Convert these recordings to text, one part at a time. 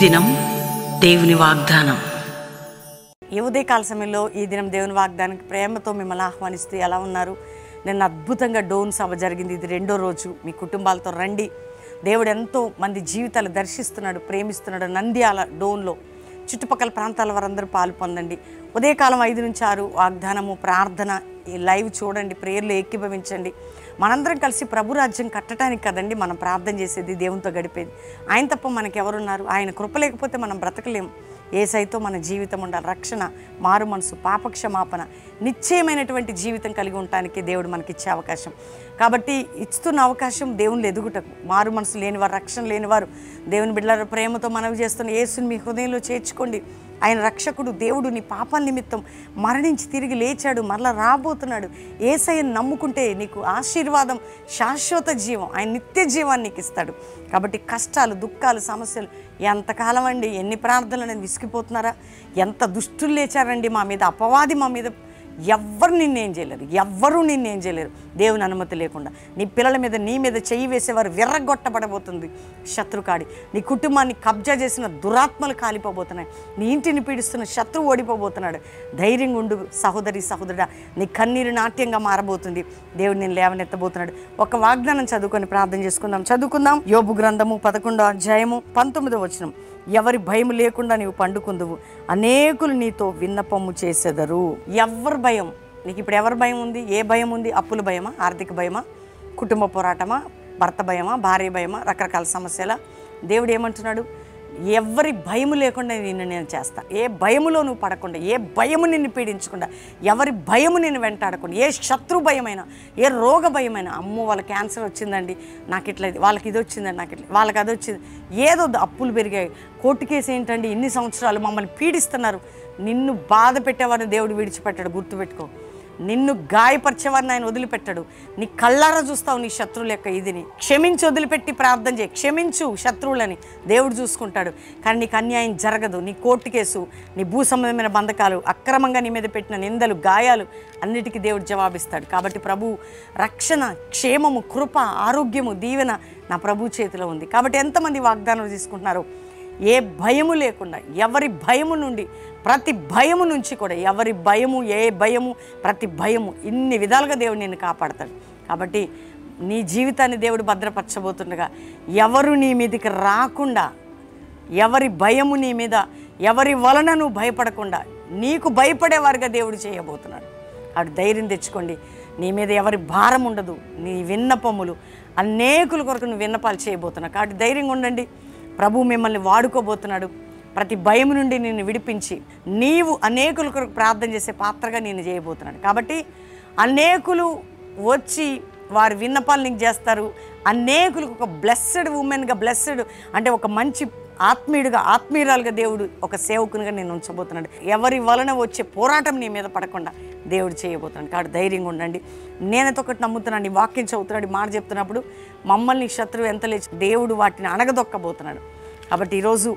దినం దేవుని వాగ్దానం. ఈ ఉదయకాల సమయంలో ఈ దినం దేవుని వాగ్దానానికి ప్రేమతో మిమ్మల్ని ఆహ్వానిస్తూ ఎలా ఉన్నారు? నిన్న అద్భుతంగా డోన్ సభ జరిగింది. ఇది రెండో రోజు. మీ కుటుంబాలతో రండి. దేవుడు ఎంతో మంది జీవితాలు దర్శిస్తున్నాడు, ప్రేమిస్తున్నాడు. నంద్యాల డోన్లో చుట్టుపక్కల ప్రాంతాల వారందరూ పాలు పొందండి. ఉదయకాలం 5 నుంచి 6 వాగ్దానము, ప్రార్థన, ఈ లైవ్ చూడండి, ప్రేయర్లు ఏకీభవించండి. మనందరం కలిసి ప్రభు రాజ్యం కట్టడానికి కదండి మనం ప్రార్థన చేసేది, దేవునితో గడిపేది. ఆయన తప్ప మనకెవరున్నారు? ఆయన కృప లేకపోతే మనం బ్రతకలేము. యేసయ్యతో మన జీవితం ఉండాలి. రక్షణ, మారు మనసు, పాపక్షమాపణ, నిశ్చయమైనటువంటి జీవితం కలిగి ఉండటానికి దేవుడు మనకిచ్చే అవకాశం. కాబట్టి ఇస్తున్న అవకాశం దేవుని ఎదుగుటకు. మారు మనసు లేనివారు, రక్షణ లేనివారు, దేవుని బిడ్డల ప్రేమతో మనవి చేస్తున్న యేసుని మీ హృదయంలో చేర్చుకోండి. ఆయన రక్షకుడు, దేవుడు నీ పాపాల నిమిత్తం మరణించి తిరిగి లేచాడు, మరలా రాబోతున్నాడు. యేసయ్యను నమ్ముకుంటే నీకు ఆశీర్వాదం, శాశ్వత జీవం, ఆయన నిత్య జీవాన్ని నీకు ఇస్తాడు. కాబట్టి కష్టాలు, దుఃఖాలు, సమస్యలు ఎంతకాలం అండి? ఎన్ని ప్రార్థనలు అనేది విసిగిపోతున్నారా? ఎంత దుష్టులు లేచారండి మా మీద, అపవాది మా మీద. ఎవ్వరు నిన్నేం చేయలేరు, ఎవ్వరూ నిన్నేం చేయలేరు దేవుని అనుమతి లేకుండా. నీ పిల్లల మీద, నీ మీద చెయ్యి వేసేవారు విర్రగొట్టబడబోతుంది శత్రుకాడి. నీ కుటుంబాన్ని కబ్జా చేసిన దురాత్మలు కాలిపోబోతున్నాయి. నీ ఇంటిని పీడిస్తున్న శత్రువు ఓడిపోబోతున్నాడు. ధైర్యంగా ఉండు సహోదరి, సహోదరుడా. నీ కన్నీరు నాట్యంగా మారబోతుంది. దేవుడు నేను లేవనెత్తబోతున్నాడు. ఒక వాగ్దానం చదువుకొని ప్రార్థన చదువుకుందాం. యోబు గ్రంథము 11వ అధ్యాయము 19వ వచనం. ఎవరి భయం లేకుండా నీవు పండుకుందువు, అనేకులు నీతో విన్నపము చేసెదరు. ఎవరి భయం నీకు ఇప్పుడు? ఎవరి భయం ఉంది? ఏ భయం ఉంది? అప్పుల భయమా? ఆర్థిక భయమా? కుటుంబ పోరాటమా? భర్త భయమా? భార్య భయమా? రకరకాల సమస్యల. దేవుడు ఏమంటున్నాడు? ఎవరి భయము లేకుండా నిన్ను నేను చేస్తా. ఏ భయములో నువ్వు పడకుండా, ఏ భయము నిన్ను పీడించకుండా, ఎవరి భయము నిన్ను వెంటాడకుండా, ఏ శత్రు భయమైనా, ఏ రోగ భయమైనా. అమ్మో వాళ్ళకి క్యాన్సర్ వచ్చిందండి, నాకు ఇట్లా, వాళ్ళకి ఇది వచ్చిందండి, నాకు ఇట్లా, వాళ్ళకి అది వచ్చింది, ఏదో అప్పులు పెరిగాయి, కోర్టు కేసు ఏంటండి, ఇన్ని సంవత్సరాలు మమ్మల్ని పీడిస్తున్నారు. నిన్ను బాధ పెట్టేవారిని దేవుడు విడిచిపెట్టాడు. గుర్తుపెట్టుకో. నిన్ను గాయపరిచేవారిని ఆయన వదిలిపెట్టాడు. నీ కళ్ళారా చూస్తావు నీ శత్రువుల యొక్క ఇదిని. క్షమించి వదిలిపెట్టి ప్రార్థన చేయి. క్షమించు శత్రువులని, దేవుడు చూసుకుంటాడు. కానీ నీకు అన్యాయం జరగదు. నీ కోర్టు కేసు, నీ భూ సంబంధమైన బంధకాలు, అక్రమంగా నీ మీద పెట్టిన నిందలు, గాయాలు అన్నిటికీ దేవుడు జవాబిస్తాడు. కాబట్టి ప్రభు రక్షణ, క్షేమము, కృప, ఆరోగ్యము, దీవెన నా ప్రభు చేతిలో ఉంది. కాబట్టి ఎంతమంది వాగ్దానాలు తీసుకుంటున్నారు? ఏ భయము లేకుండా, ఎవరి భయము నుండి, ప్రతి భయము నుంచి కూడా, ఎవరి భయము, ఏ భయము, ప్రతి భయము, ఇన్ని విధాలుగా దేవుడు నిన్ను కాపాడతాడు. కాబట్టి నీ జీవితాన్ని దేవుడు భద్రపరచబోతుండగా ఎవరు నీ మీదకి రాకుండా, ఎవరి భయము నీ మీద, ఎవరి వలన నువ్వు భయపడకుండా నీకు భయపడేవారుగా దేవుడు చేయబోతున్నాడు. కాబట్టి ధైర్యం తెచ్చుకోండి. నీ మీద ఎవరి భారం ఉండదు. నీ విన్నపములు అనేకుల కొరకు నువ్వు విన్నపాలు చేయబోతున్నావు. కాబట్టి ధైర్యంగా ఉండండి. ప్రభు మిమ్మల్ని వాడుకోబోతున్నాడు. ప్రతి భయం నుండి నిన్ను విడిపించి నీవు అనేకుల కొరకు ప్రార్థన చేసే పాత్రగా నేను చేయబోతున్నాడు. కాబట్టి అనేకులు వచ్చి వారి విన్నపాలు నీకు చేస్తారు. అనేకులకు ఒక బ్లెస్సెడ్ ఉమెన్గా, బ్లెస్సెడ్ అంటే ఒక మంచి ఆత్మీయుడిగా, ఆత్మీయురాలుగా దేవుడు ఒక సేవకునిగా నేను ఉంచబోతున్నాడు. ఎవరి వలన వచ్చే పోరాటం నీ మీద పడకుండా దేవుడు చేయబోతున్నాడు. కాబట్టి ధైర్యంగా ఉండండి. నేనైతే ఒకటి నమ్ముతున్నాను. ఈ వాక్యం చదువుతున్నాడు, ఈ మాట చెప్తున్నప్పుడు మమ్మల్ని శత్రువు ఎంత లేచి దేవుడు వాటిని అణగదొక్కబోతున్నాడు. కాబట్టి ఈరోజు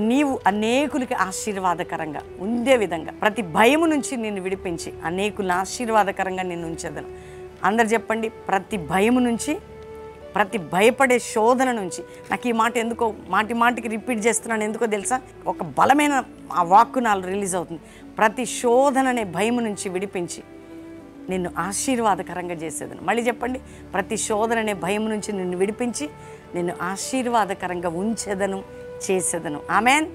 నీవు అనేకులకి ఆశీర్వాదకరంగా ఉండే విధంగా ప్రతి భయము నుంచి నిన్ను విడిపించి అనేకులను ఆశీర్వాదకరంగా నిన్ను ఉంచేదను. అందరు చెప్పండి, ప్రతి భయము నుంచి, ప్రతి భయపడే శోధన నుంచి. నాకు ఈ మాట ఎందుకో మాటి మాటికి రిపీట్ చేస్తున్నాను, ఎందుకో తెలుసా? ఒక బలమైన ఆ వాక్కు నాలో రిలీజ్ అవుతుంది. ప్రతి శోధన అనే భయము నుంచి విడిపించి నిన్ను ఆశీర్వాదకరంగా చేసేదను. మళ్ళీ చెప్పండి, ప్రతి శోధన అనే భయం నుంచి నిన్ను విడిపించి నిన్ను ఆశీర్వాదకరంగా ఉంచేదను, చేసేదను. ఆమెన్.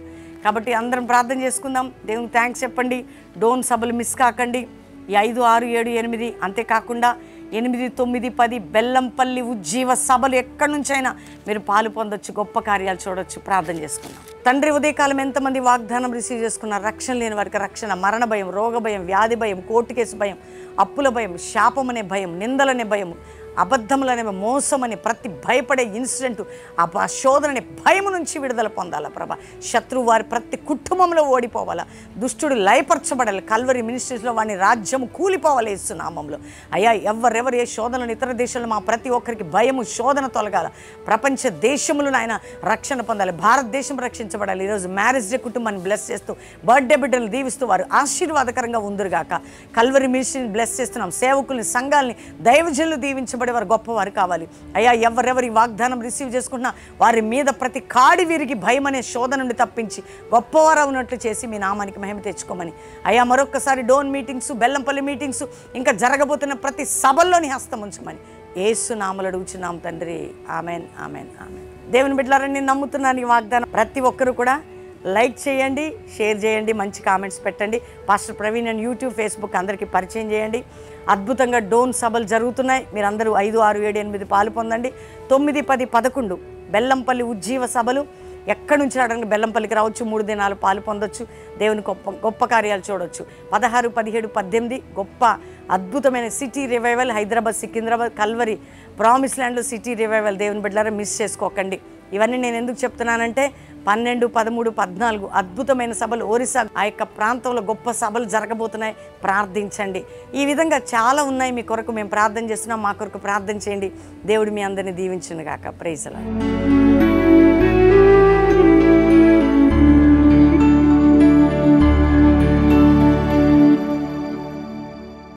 కాబట్టి అందరం ప్రార్థన చేసుకుందాం. దేవునికి థ్యాంక్స్ చెప్పండి. డోన్ సభలు మిస్ కాకండి. ఈ 5, 6, 7, 8, అంతేకాకుండా 8, 9, 10 బెల్లంపల్లి ఉజ్జీవ సభలు ఎక్కడి నుంచైనా మీరు పాలు పొందొచ్చు, గొప్ప కార్యాలు చూడొచ్చు. ప్రార్థన చేసుకుందాం. తండ్రి, ఉదయకాలం ఎంతమంది వాగ్దానం రిసీవ్ చేసుకున్నారు? రక్షణ లేని వారికి రక్షణ, మరణ భయం, రోగ భయం, వ్యాధి భయం, కోర్టు కేసు భయం, అప్పుల భయం, శాపం అనే భయం, నిందలనే భయం, అబద్ధములనే మోసం అనే ప్రతి భయపడే ఇన్సిడెంట్, ఆ శోధనని భయం నుంచి విడుదల పొందాలా ప్రభా. శత్రువు వారి ప్రతి కుటుంబంలో ఓడిపోవాలా, దుష్టుడు లయపరచబడాలి. కల్వరి మినిస్ట్రీస్లో వాని రాజ్యం కూలిపోవాలి యేసు నామములో. అయ్యా, ఎవరెవరు ఏ శోధనలు, ఇతర దేశాల్లో మా ప్రతి ఒక్కరికి భయము, శోధన తొలగాల. ప్రపంచ దేశములను ఆయన రక్షణ పొందాలి. భారతదేశం రక్షించాలి. దీవించబడాలి. ఈరోజు మ్యారేజ్ డే కుటుంబాన్ని బ్లెస్ చేస్తూ, బర్త్డే బిడ్డలు దీవిస్తూ వారు ఆశీర్వాదకరంగా ఉందరుగాక. కల్వరి మినిస్ట్రీని బ్లెస్ చేస్తున్నాం. సేవకుల్ని, సంఘాలని, దైవజనులు దీవించబడే వారు గొప్పవారు కావాలి. అయ్యా, ఎవరెవరి వాగ్దానం రిసీవ్ చేసుకుంటున్నా వారి మీద ప్రతి కాడి వీరికి భయం అనే శోధన నుండి తప్పించి గొప్పవారు ఉన్నట్లు చేసి మీ నామానికి మహిమ తెచ్చుకోమని అయ్యా, మరొకసారి డోన్ మీటింగ్స్, బెల్లంపల్లి మీటింగ్స్, ఇంకా జరగబోతున్న ప్రతి సభల్లోని హస్తం ఉంచమని యేసు నామములో అడుగుచున్నాం తండ్రి. Amen, amen, amen. దేవుని బిడ్డలారని నేను నమ్ముతున్నాను. ఈ వాగ్దానం ప్రతి ఒక్కరు కూడా లైక్ చేయండి, షేర్ చేయండి, మంచి కామెంట్స్ పెట్టండి. Pastor Praveen and YouTube, Facebook అందరికీ పరిచయం చేయండి. అద్భుతంగా డోన్ సభలు జరుగుతున్నాయి. మీరు అందరూ 5, 6, 7, 8 పాలు పొందండి. 9, 10, 11 బెల్లంపల్లి ఉజ్జీవ సభలు. ఎక్కడి నుంచి రావడానికి బెల్లంపల్లికి రావచ్చు. 3 దినాలు పాలు పొందొచ్చు. దేవుని గొప్ప కార్యాలు చూడవచ్చు. 16, 17, 18 గొప్ప అద్భుతమైన city revival. Hyderabad, Secunderabad, Calvary, promise ల్యాండ్లో సిటీ రివైవల్. దేవుని బిడ్డలారా మిస్ చేసుకోకండి. ఇవన్నీ నేను ఎందుకు చెప్తున్నానంటే 12, 13, 14 అద్భుతమైన సభలు. ఒరిస్సా ఆ యొక్క ప్రాంతంలో గొప్ప సభలు జరగబోతున్నాయి. ప్రార్థించండి. ఈ విధంగా చాలా ఉన్నాయి. మీ కొరకు మేము ప్రార్థన చేస్తున్నాం. మా కొరకు ప్రార్థన చేయండి. దేవుడు మీ అందరినీ దీవించును గాక. Praise the lord.